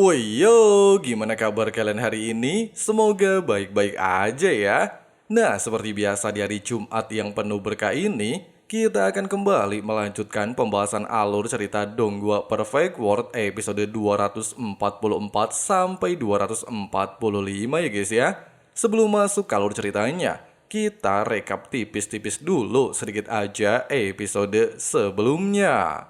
Woi yo, gimana kabar kalian hari ini? Semoga baik-baik aja ya. Nah, seperti biasa di hari Jumat yang penuh berkah ini, kita akan kembali melanjutkan pembahasan alur cerita Donggua Perfect World episode 244 sampai 245 ya guys ya. Sebelum masuk ke alur ceritanya, kita rekap tipis-tipis dulu sedikit aja episode sebelumnya.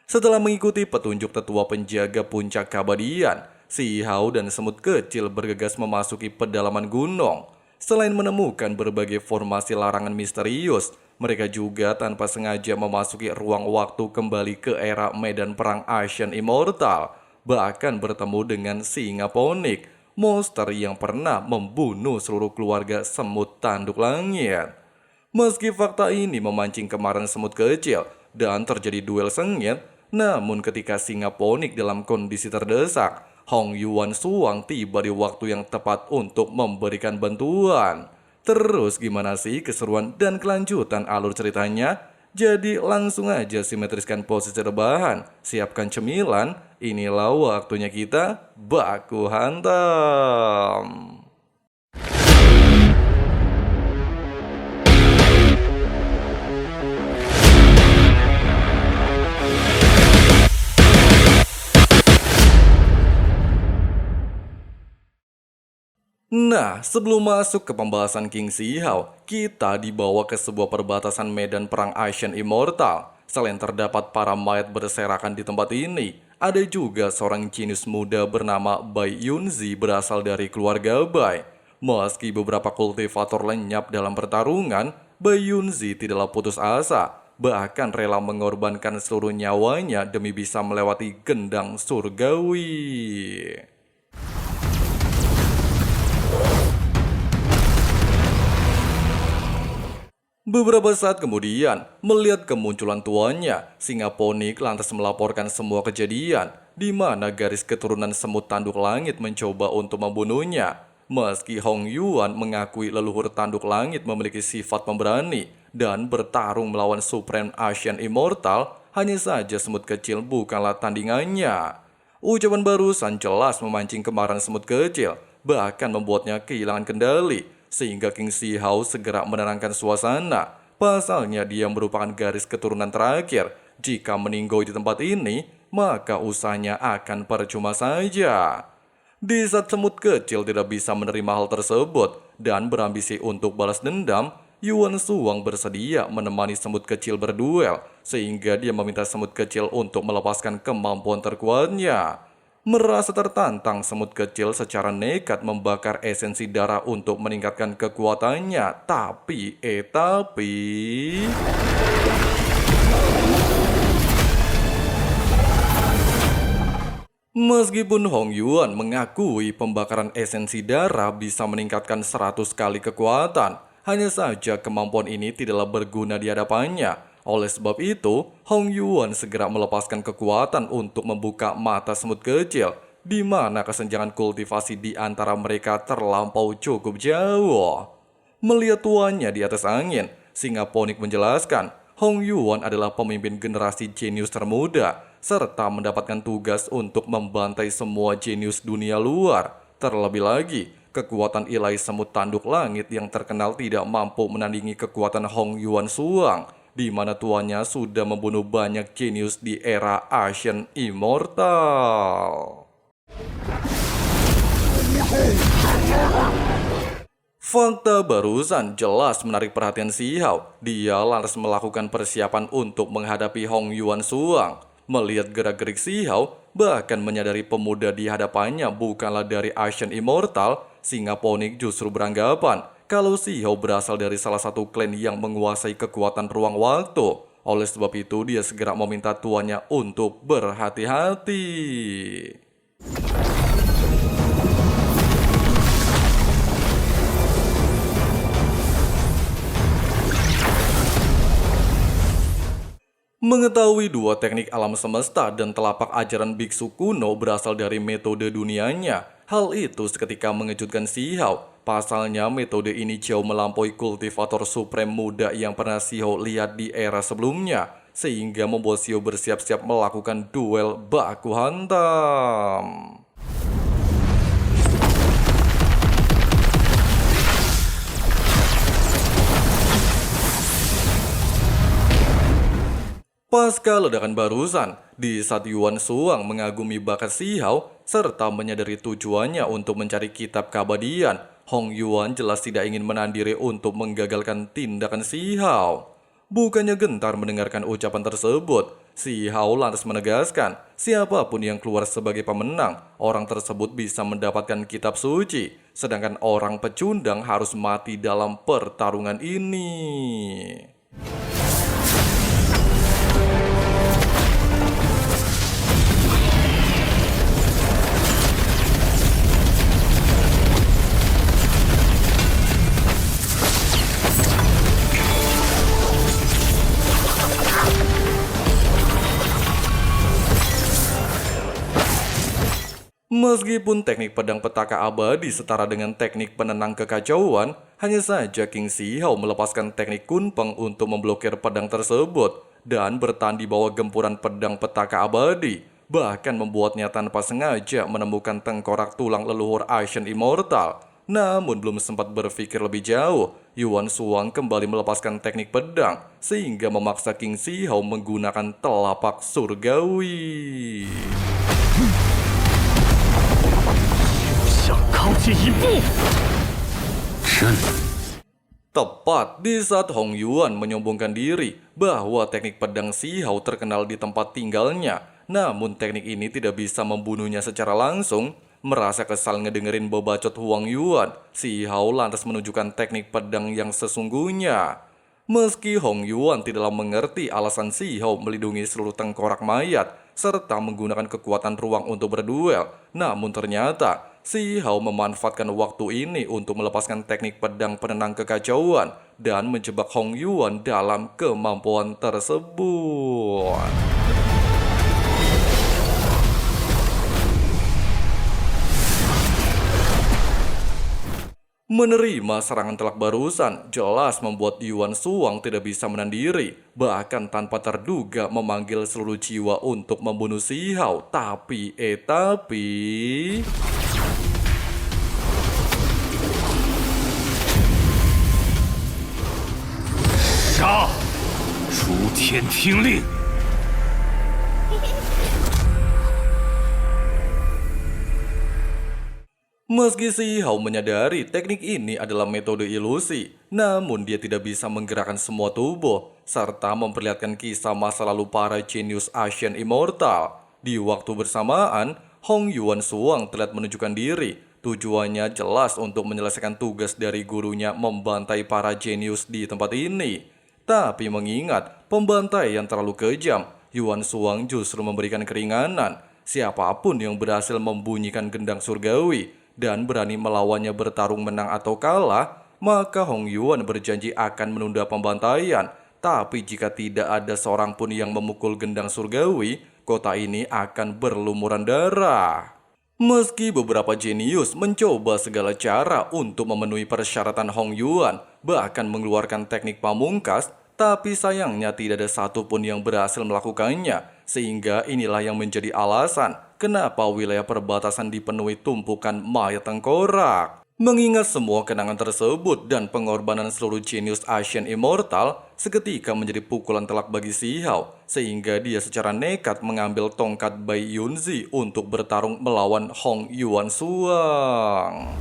Setelah mengikuti petunjuk tetua penjaga puncak keabadian, si Hao dan semut kecil bergegas memasuki pedalaman gunung. Selain menemukan berbagai formasi larangan misterius, mereka juga tanpa sengaja memasuki ruang waktu kembali ke era medan perang Asian Immortal, bahkan bertemu dengan singa ponik, monster yang pernah membunuh seluruh keluarga semut tanduk langit. Meski fakta ini memancing kemarahan semut kecil dan terjadi duel sengit, namun ketika singa ponik dalam kondisi terdesak, Hong Yuan Suang tiba di waktu yang tepat untuk memberikan bantuan. Terus gimana sih keseruan dan kelanjutan alur ceritanya? Jadi langsung aja simetriskan posisi rebahan, siapkan cemilan, inilah waktunya kita baku hantam. Nah, sebelum masuk ke pembahasan King Xihao, kita dibawa ke sebuah perbatasan medan perang Asian Immortal. Selain terdapat para mayat berserakan di tempat ini, ada juga seorang jenius muda bernama Bai Yunzi berasal dari keluarga Bai. Meski beberapa kultivator lenyap dalam pertarungan, Bai Yunzi tidaklah putus asa, bahkan rela mengorbankan seluruh nyawanya demi bisa melewati gendang surgawi. Beberapa saat kemudian, melihat kemunculan tuannya, singa ponik lantas melaporkan semua kejadian, di mana garis keturunan semut tanduk langit mencoba untuk membunuhnya. Meski Hong Yuan mengakui leluhur tanduk langit memiliki sifat pemberani dan bertarung melawan Supreme Asian Immortal, hanya saja semut kecil bukanlah tandingannya. Ucapan barusan jelas memancing kemarahan semut kecil, bahkan membuatnya kehilangan kendali. Sehingga King Xihao segera menerangkan suasana. Pasalnya dia merupakan garis keturunan terakhir. Jika meninggoy di tempat ini, maka usahanya akan percuma saja. Di saat semut kecil tidak bisa menerima hal tersebut dan berambisi untuk balas dendam, Yuan Suang bersedia menemani semut kecil berduel, sehingga dia meminta semut kecil untuk melepaskan kemampuan terkuatnya. Merasa tertantang, semut kecil secara nekat membakar esensi darah untuk meningkatkan kekuatannya. Tapi... Meskipun Hong Yuan mengakui pembakaran esensi darah bisa meningkatkan 100 kali kekuatan, hanya saja kemampuan ini tidaklah berguna di hadapannya. Oleh sebab itu, Hong Yuan segera melepaskan kekuatan untuk membuka mata semut kecil, di mana kesenjangan kultivasi di antara mereka terlampau cukup jauh. Melihat tuannya di atas angin, singa ponik menjelaskan, Hong Yuan adalah pemimpin generasi jenius termuda, serta mendapatkan tugas untuk membantai semua jenius dunia luar. Terlebih lagi, kekuatan ilahi semut tanduk langit yang terkenal tidak mampu menandingi kekuatan Hong Yuan Suang, di mana tuannya sudah membunuh banyak jenius di era Asian Immortal. Fakta barusan jelas menarik perhatian Xihao. Dia lantas melakukan persiapan untuk menghadapi Hong Yuan Suang. Melihat gerak-gerik Xihao, bahkan menyadari pemuda di hadapannya bukanlah dari Asian Immortal, singa ponik justru beranggapan kalau Xihao berasal dari salah satu klan yang menguasai kekuatan ruang waktu. Oleh sebab itu dia segera meminta tuannya untuk berhati-hati. Mengetahui dua teknik alam semesta dan telapak ajaran biksu kuno berasal dari metode dunianya, hal itu seketika mengejutkan Xihao. Pasalnya metode ini jauh melampaui kultivator supreme muda yang pernah Xihao lihat di era sebelumnya, sehingga membuat Xihao bersiap-siap melakukan duel baku hantam. Pasca ledakan barusan, di saat Yuan Shuang mengagumi bakat Si Hao serta menyadari tujuannya untuk mencari kitab keabadian, Hong Yuan jelas tidak ingin menahan diri untuk menggagalkan tindakan Si Hao. Bukannya gentar mendengarkan ucapan tersebut, Si Hao lantas menegaskan, siapapun yang keluar sebagai pemenang, orang tersebut bisa mendapatkan kitab suci, sedangkan orang pecundang harus mati dalam pertarungan ini. Meskipun teknik pedang petaka abadi setara dengan teknik penenang kekacauan, hanya saja King Si Hao melepaskan teknik kunpeng untuk memblokir pedang tersebut dan bertahan di bawah gempuran pedang petaka abadi, bahkan membuatnya tanpa sengaja menemukan tengkorak tulang leluhur Ashen Immortal. Namun belum sempat berpikir lebih jauh, Yuan Shuang kembali melepaskan teknik pedang sehingga memaksa King Si Hao menggunakan telapak surgawi. Tepat di saat Hong Yuan menyombongkan diri bahwa teknik pedang Si Hao terkenal di tempat tinggalnya, namun teknik ini tidak bisa membunuhnya secara langsung. Merasa kesal ngedengerin bebacot Huang Yuan, Si Hao lantas menunjukkan teknik pedang yang sesungguhnya. Meski Hong Yuan tidaklah mengerti alasan Si Hao melindungi seluruh tengkorak mayat serta menggunakan kekuatan ruang untuk berduel, namun ternyata Si Hao memanfaatkan waktu ini untuk melepaskan teknik pedang penenang kekacauan dan menjebak Hong Yuan dalam kemampuan tersebut. Menerima serangan telak barusan jelas membuat Yuan Shuang tidak bisa menahan diri, bahkan tanpa terduga memanggil seluruh jiwa untuk membunuh Si Hao. Tapi 杀！诸天听令！ Meski Si Hao menyadari teknik ini adalah metode ilusi, namun dia tidak bisa menggerakkan semua tubuh, serta memperlihatkan kisah masa lalu para jenius Ashen Immortal. Di waktu bersamaan, Hong Yuan Shuang terlihat menunjukkan diri. Tujuannya jelas untuk menyelesaikan tugas dari gurunya membantai para jenius di tempat ini. Tapi mengingat pembantaian terlalu kejam, Yuan Shuang justru memberikan keringanan. Siapapun yang berhasil membunyikan gendang surgawi dan berani melawannya bertarung menang atau kalah, maka Hong Yuan berjanji akan menunda pembantaian. Tapi jika tidak ada seorang pun yang memukul gendang surgawi, kota ini akan berlumuran darah. Meski beberapa jenius mencoba segala cara untuk memenuhi persyaratan Hong Yuan, bahkan mengeluarkan teknik pamungkas, tapi sayangnya tidak ada satupun yang berhasil melakukannya, sehingga inilah yang menjadi alasan kenapa wilayah perbatasan dipenuhi tumpukan mayat tengkorak. Mengingat semua kenangan tersebut dan pengorbanan seluruh jenius Ashen Immortal, seketika menjadi pukulan telak bagi Si Hao, sehingga dia secara nekat mengambil tongkat Bai Yunzi untuk bertarung melawan Hong Yuan Shuang.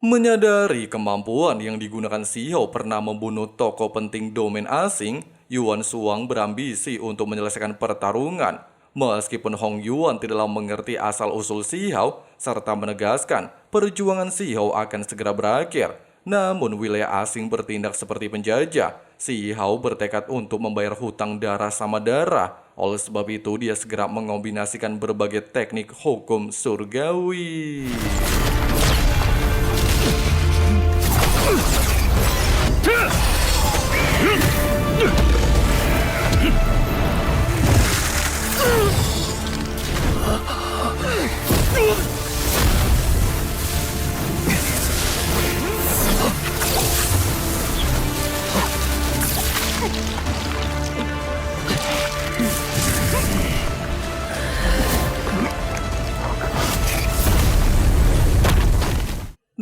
Menyadari kemampuan yang digunakan Si Hao pernah membunuh tokoh penting domain asing, Yuan Shuang berambisi untuk menyelesaikan pertarungan. Meskipun Hong Yuan tidaklah mengerti asal-usul Si Hao, serta menegaskan perjuangan Si Hao akan segera berakhir. Namun wilayah asing bertindak seperti penjajah. Si Hao bertekad untuk membayar hutang darah sama darah. Oleh sebab itu dia segera mengombinasikan berbagai teknik hukum surgawi.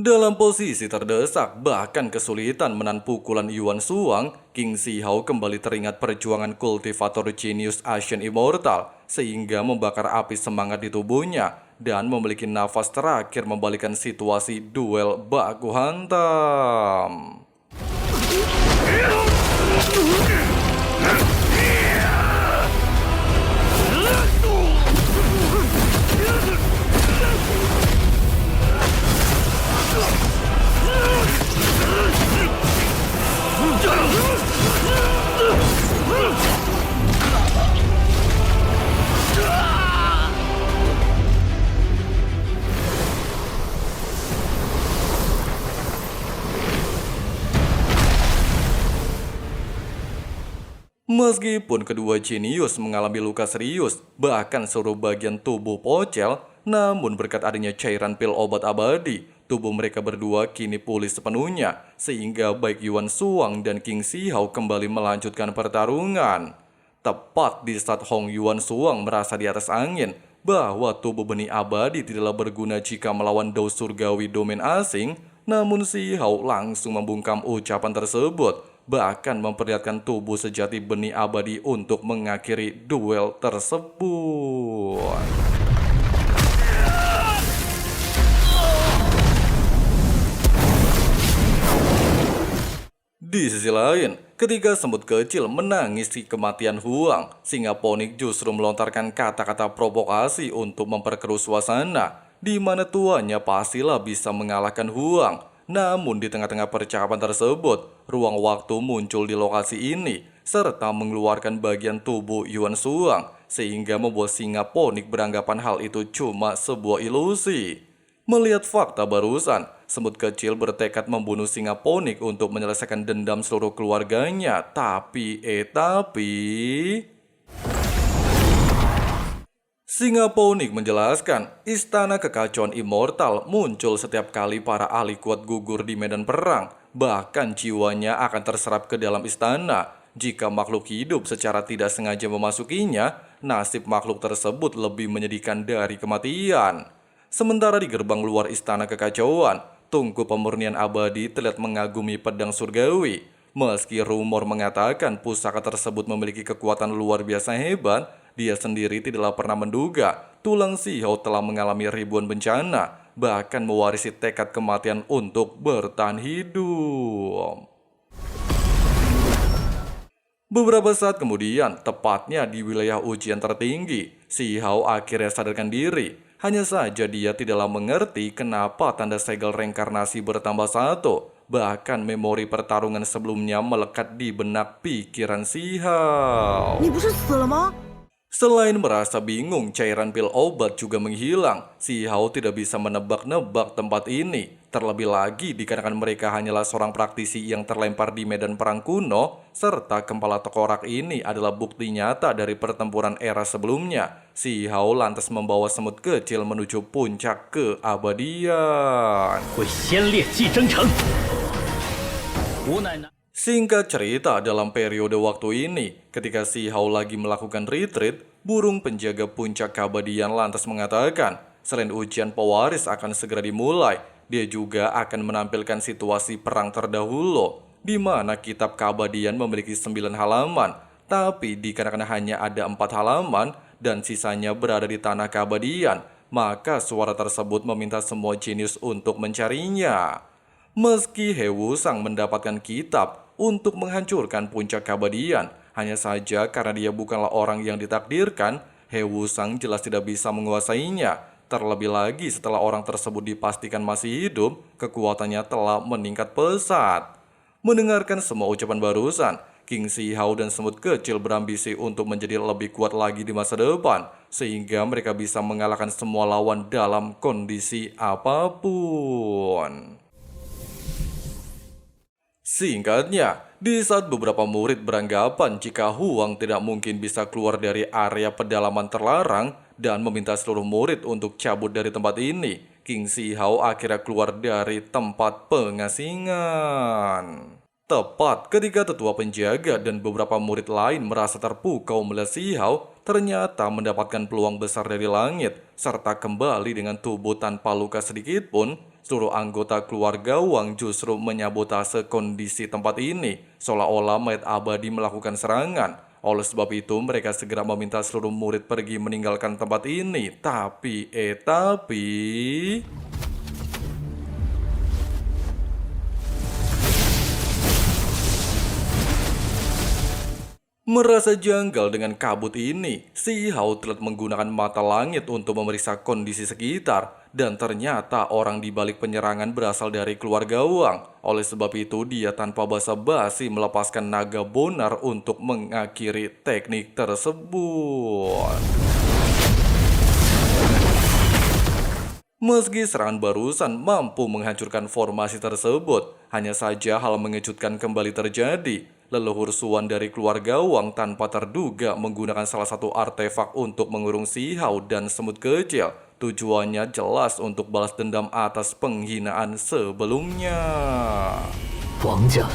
Dalam posisi terdesak, bahkan kesulitan menahan pukulan Yuan Shuang, King Shihao kembali teringat perjuangan kultivator jenius Asian Immortal, sehingga membakar api semangat di tubuhnya, dan memiliki nafas terakhir membalikan situasi duel baku hantam. Meskipun kedua jenius mengalami luka serius, bahkan seluruh bagian tubuh pocel, namun berkat adanya cairan pil obat abadi, tubuh mereka berdua kini pulih sepenuhnya, sehingga baik Yuan Shuang dan King Shihao kembali melanjutkan pertarungan. Tepat di saat Hong Yuan Shuang merasa di atas angin, bahwa tubuh benih abadi tidaklah berguna jika melawan Dao Surgawi domain asing, namun Shihao langsung membungkam ucapan tersebut, bahkan memperlihatkan tubuh sejati benih abadi untuk mengakhiri duel tersebut. Di sisi lain, ketika semut kecil menangisi kematian Huang, singa ponik justru melontarkan kata-kata provokasi untuk memperkeruh suasana, di mana tuannya pastilah bisa mengalahkan Huang. Namun di tengah-tengah percakapan tersebut, ruang waktu muncul di lokasi ini, serta mengeluarkan bagian tubuh Yuan Shuang, sehingga membuat singa ponik beranggapan hal itu cuma sebuah ilusi. Melihat fakta barusan, semut kecil bertekad membunuh singa ponik untuk menyelesaikan dendam seluruh keluarganya. Tapi... Singa ponik menjelaskan, istana kekacauan immortal muncul setiap kali para ahli kuat gugur di medan perang. Bahkan jiwanya akan terserap ke dalam istana. Jika makhluk hidup secara tidak sengaja memasukinya, nasib makhluk tersebut lebih menyedihkan dari kematian. Sementara di gerbang luar istana kekacauan, tungku pemurnian abadi terlihat mengagumi pedang surgawi. Meski rumor mengatakan pusaka tersebut memiliki kekuatan luar biasa hebat, dia sendiri tidaklah pernah menduga tulang Shihao telah mengalami ribuan bencana, bahkan mewarisi tekad kematian untuk bertahan hidup. Beberapa saat kemudian, tepatnya di wilayah ujian tertinggi, Shihao akhirnya sadarkan diri. Hanya saja dia tidaklah mengerti kenapa tanda segel reinkarnasi bertambah satu. Bahkan memori pertarungan sebelumnya melekat di benak pikiran Shihao. 你不是死了吗？ Selain merasa bingung, cairan pil obat juga menghilang. Shihao tidak bisa menebak-nebak tempat ini. Terlebih lagi dikarenakan mereka hanyalah seorang praktisi yang terlempar di medan perang kuno, serta kepala tengkorak ini adalah bukti nyata dari pertempuran era sebelumnya. Shihao lantas membawa semut kecil menuju puncak keabadian. 会先烈继征城。无奈难。 Singkat cerita, dalam periode waktu ini, ketika Shihao lagi melakukan retreat, burung penjaga puncak keabadian lantas mengatakan, selain ujian pewaris akan segera dimulai, dia juga akan menampilkan situasi perang terdahulu, di mana kitab keabadian memiliki 9 halaman, tapi dikarenakan hanya ada 4 halaman dan sisanya berada di tanah keabadian, maka suara tersebut meminta semua jenius untuk mencarinya. Meski He Wusang mendapatkan kitab untuk menghancurkan puncak keabadian, hanya saja karena dia bukanlah orang yang ditakdirkan, He Wusang jelas tidak bisa menguasainya. Terlebih lagi setelah orang tersebut dipastikan masih hidup, kekuatannya telah meningkat pesat. Mendengarkan semua ucapan barusan, King Shihao dan semut kecil berambisi untuk menjadi lebih kuat lagi di masa depan, sehingga mereka bisa mengalahkan semua lawan dalam kondisi apapun. Singkatnya, di saat beberapa murid beranggapan jika Huang tidak mungkin bisa keluar dari area pedalaman terlarang dan meminta seluruh murid untuk cabut dari tempat ini, King Shihao akhirnya keluar dari tempat pengasingan. Tepat ketika tetua penjaga dan beberapa murid lain merasa terpukau melihat Shihao, ternyata mendapatkan peluang besar dari langit, serta kembali dengan tubuh tanpa luka sedikit pun, seluruh anggota keluarga Wang justru menyabotase kondisi tempat ini, seolah-olah mayat abadi melakukan serangan. Oleh sebab itu, mereka segera meminta seluruh murid pergi meninggalkan tempat ini. Tapi... Merasa janggal dengan kabut ini, Si Hao telah menggunakan mata langit untuk memeriksa kondisi sekitar. Dan ternyata orang di balik penyerangan berasal dari keluarga Wang. Oleh sebab itu, dia tanpa basa-basi melepaskan naga bonar untuk mengakhiri teknik tersebut. Meski serangan barusan mampu menghancurkan formasi tersebut, hanya saja hal mengejutkan kembali terjadi. Leluhur Suan dari keluarga Wang tanpa terduga menggunakan salah satu artefak untuk mengurung Si Hao dan semut kecil. Tujuannya jelas untuk balas dendam atas penghinaan sebelumnya. 王家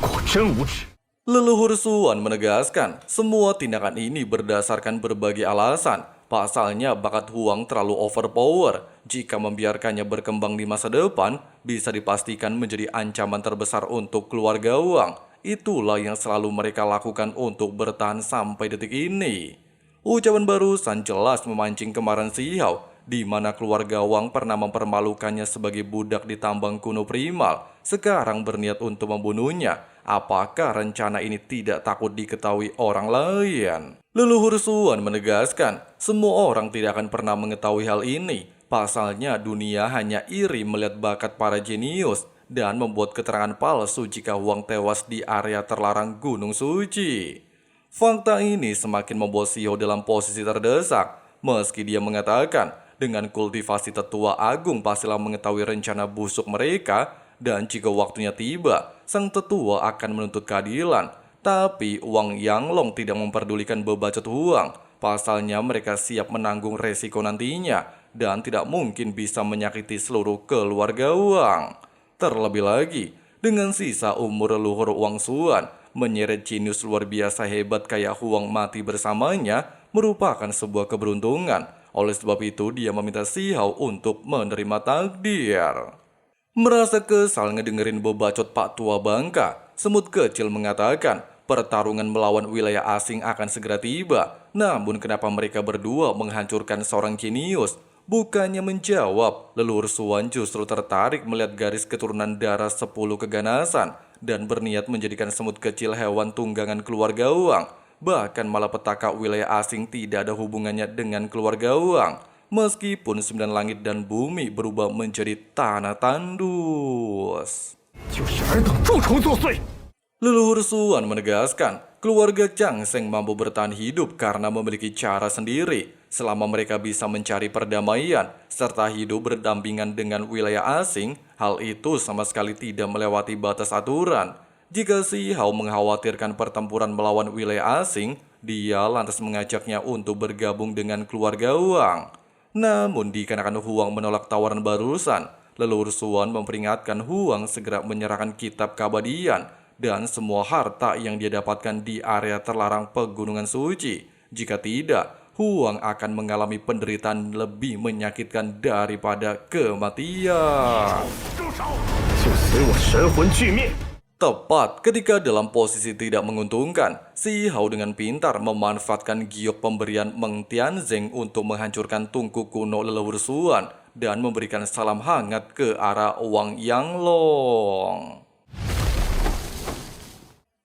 果真无耻。 Leluhur Suan menegaskan, semua tindakan ini berdasarkan berbagai alasan. Pasalnya, bakat Huang terlalu overpower. Jika membiarkannya berkembang di masa depan, bisa dipastikan menjadi ancaman terbesar untuk keluarga Wang. Itulah yang selalu mereka lakukan untuk bertahan sampai detik ini. Ucapan barusan jelas memancing kemarahan Si Hao, di mana keluarga Wang pernah mempermalukannya sebagai budak di tambang kuno primal. Sekarang berniat untuk membunuhnya. Apakah rencana ini tidak takut diketahui orang lain? Leluhur Suan menegaskan, semua orang tidak akan pernah mengetahui hal ini. Pasalnya dunia hanya iri melihat bakat para jenius dan membuat keterangan palsu jika Huang tewas di area terlarang Gunung Suci. Fakta ini semakin membuat Si Hao dalam posisi terdesak. Meski dia mengatakan, dengan kultivasi tetua agung pastilah mengetahui rencana busuk mereka, dan jika waktunya tiba, sang tetua akan menuntut keadilan. Tapi Wang Yanglong tidak memperdulikan bebacot Huang. Pasalnya mereka siap menanggung resiko nantinya, dan tidak mungkin bisa menyakiti seluruh keluarga Wang. Terlebih lagi, dengan sisa umur leluhur Wang Suan, menyeret jenius luar biasa hebat kayak Huang mati bersamanya merupakan sebuah keberuntungan. Oleh sebab itu, dia meminta Si Hao untuk menerima takdir. Merasa kesal ngedengerin bebacot Pak Tua Bangka, semut kecil mengatakan pertarungan melawan wilayah asing akan segera tiba. Namun kenapa mereka berdua menghancurkan seorang jenius? Bukannya menjawab, leluhur Suan justru tertarik melihat garis keturunan darah 10 keganasan dan berniat menjadikan semut kecil hewan tunggangan keluarga Wang. Bahkan malapetaka wilayah asing tidak ada hubungannya dengan keluarga Wang. Meskipun 9 langit dan bumi berubah menjadi tanah tandus. 就是尔等蛀虫作祟。 Leluhur Suan menegaskan, keluarga Chang Sheng mampu bertahan hidup karena memiliki cara sendiri. Selama mereka bisa mencari perdamaian serta hidup berdampingan dengan wilayah asing, hal itu sama sekali tidak melewati batas aturan. Jika Si Hao mengkhawatirkan pertempuran melawan wilayah asing, dia lantas mengajaknya untuk bergabung dengan keluarga Wang. Namun dikarenakan Huang menolak tawaran barusan, leluhur Suan memperingatkan Huang segera menyerahkan kitab keabadian dan semua harta yang dia dapatkan di area terlarang Pegunungan Suci. Jika tidak, Huang akan mengalami penderitaan lebih menyakitkan daripada kematian. 就随我神魂俱灭。 Tepat ketika dalam posisi tidak menguntungkan, Si Hao dengan pintar memanfaatkan giok pemberian Meng Tianzeng untuk menghancurkan tungku kuno leluhur Suan dan memberikan salam hangat ke arah Wang Yanglong.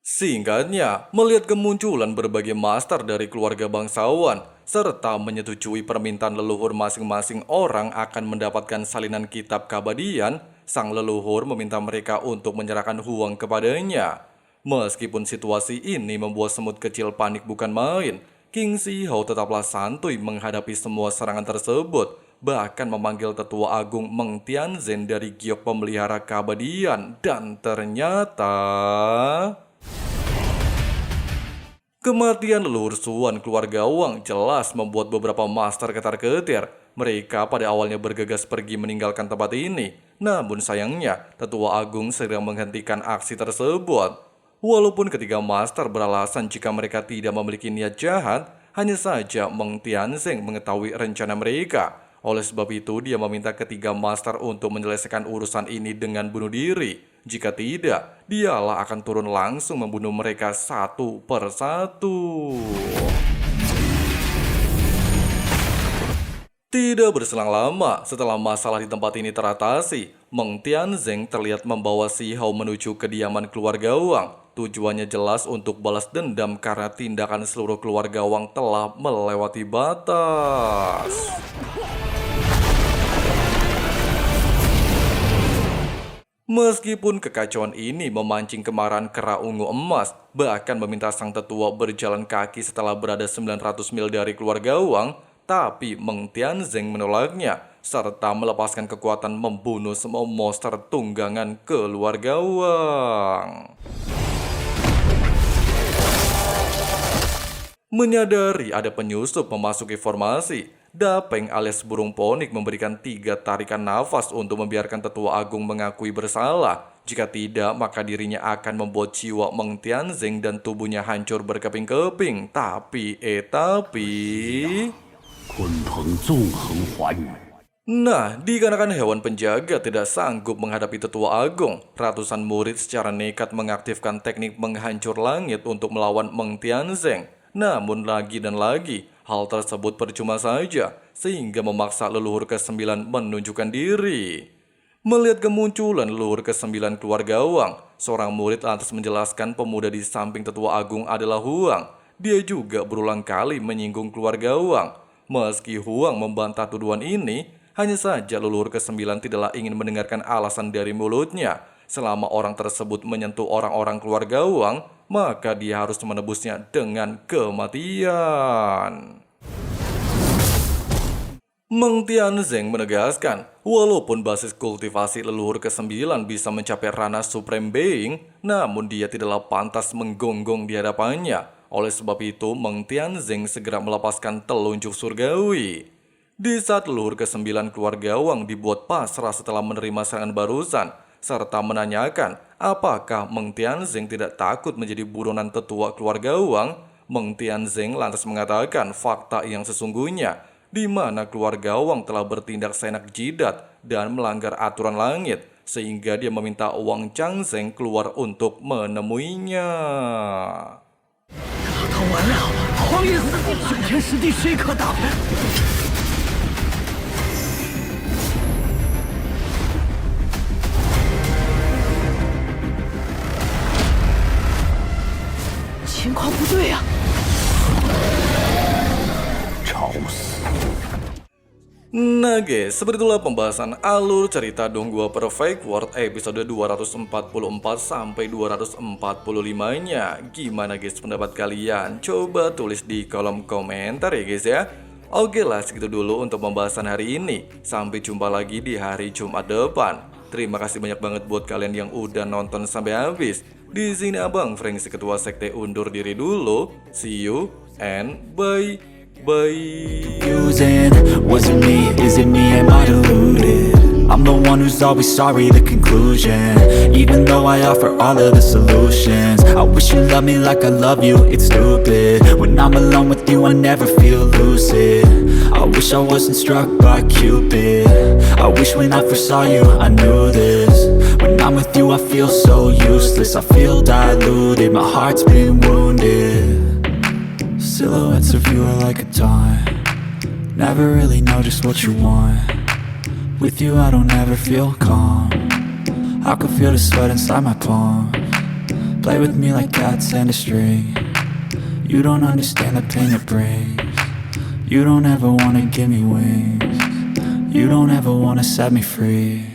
Singkatnya, melihat kemunculan berbagai master dari keluarga bangsawan, serta menyetujui permintaan leluhur masing-masing orang akan mendapatkan salinan kitab keabadian, sang leluhur meminta mereka untuk menyerahkan Huang kepadanya. Meskipun situasi ini membuat semut kecil panik bukan main, King Si Hao tetaplah santuy menghadapi semua serangan tersebut, bahkan memanggil tetua agung Meng Tianzhen dari giok pemelihara keabadian, dan ternyata... Kematian leluhur Suan keluarga Wang jelas membuat beberapa master ketar-ketir. Mereka pada awalnya bergegas pergi meninggalkan tempat ini. Namun sayangnya, tetua agung segera menghentikan aksi tersebut. Walaupun ketiga master beralasan jika mereka tidak memiliki niat jahat, hanya saja Meng Tianzeng mengetahui rencana mereka. Oleh sebab itu, dia meminta ketiga master untuk menyelesaikan urusan ini dengan bunuh diri. Jika tidak, dialah akan turun langsung membunuh mereka satu persatu. Tidak berselang lama, setelah masalah di tempat ini teratasi, Meng Tianzeng terlihat membawa Si Hao menuju kediaman keluarga Wang. Tujuannya jelas untuk balas dendam karena tindakan seluruh keluarga Wang telah melewati batas. Meskipun kekacauan ini memancing kemarahan kera ungu emas, bahkan meminta sang tetua berjalan kaki setelah berada 900 mil dari keluarga Wang, tapi Meng Tianzeng menolaknya, serta melepaskan kekuatan membunuh semua monster tunggangan keluarga Wang. Menyadari ada penyusup memasuki formasi, Dapeng alias burung ponik memberikan 3 tarikan nafas untuk membiarkan tetua agung mengakui bersalah. Jika tidak, maka dirinya akan membuat jiwa Meng Tianzeng dan tubuhnya hancur berkeping-keping. Tapi... Nah, dikarenakan hewan penjaga tidak sanggup menghadapi tetua agung, ratusan murid secara nekat mengaktifkan teknik menghancur langit untuk melawan Meng Tianzeng. Namun lagi dan lagi, hal tersebut percuma saja, sehingga memaksa leluhur ke-9 menunjukkan diri. Melihat kemunculan leluhur ke-9 keluarga Wang, seorang murid lantas menjelaskan pemuda di samping tetua agung adalah Huang. Dia juga berulang kali menyinggung keluarga Wang. Meski Huang membantah tuduhan ini, hanya saja leluhur ke-9 tidaklah ingin mendengarkan alasan dari mulutnya. Selama orang tersebut menyentuh orang-orang keluarga Wang, maka dia harus menebusnya dengan kematian. Meng Tianzeng menegaskan, walaupun basis kultivasi leluhur ke-9 bisa mencapai ranah Supreme Being, namun dia tidaklah pantas menggonggong di hadapannya. Oleh sebab itu, Meng Tianzeng segera melepaskan telunjuk surgawi. Di saat leluhur ke-9 keluarga Wang dibuat pasrah setelah menerima serangan barusan, serta menanyakan apakah Meng Tianzeng tidak takut menjadi buronan tetua keluarga Wang, Meng Tianzeng lantas mengatakan fakta yang sesungguhnya, di mana keluarga Wang telah bertindak seenak jidat dan melanggar aturan langit, sehingga dia meminta Wang Changzeng keluar untuk menemuinya. 他完了，黄爷死，九天十地谁可挡？ 情况不对呀！ 找死！ Nah guys, seperti itulah pembahasan alur cerita Donghua Perfect World episode 244 sampai 245-nya. Gimana guys pendapat kalian? Coba tulis di kolom komentar ya guys ya. Oke lah, segitu dulu untuk pembahasan hari ini. Sampai jumpa lagi di hari Jumat depan. Terima kasih banyak banget buat kalian yang udah nonton sampai habis. Di sini Abang Frank si ketua sekte undur diri dulu. See you and bye. Confusing, was it me, is it me, am I deluded? I'm the one who's always sorry, the conclusion. Even though I offer all of the solutions, I wish you loved me like I love you, it's stupid. When I'm alone with you, I never feel lucid. I wish I wasn't struck by Cupid. I wish when I first saw you, I knew this. When I'm with you, I feel so useless. I feel diluted, my heart's been wounded. Silhouettes of you are like a taunt. Never really know just what you want. With you I don't ever feel calm. I can feel the sweat inside my palm. Play with me like cats and a string. You don't understand the pain it brings. You don't ever wanna give me wings. You don't ever wanna set me free.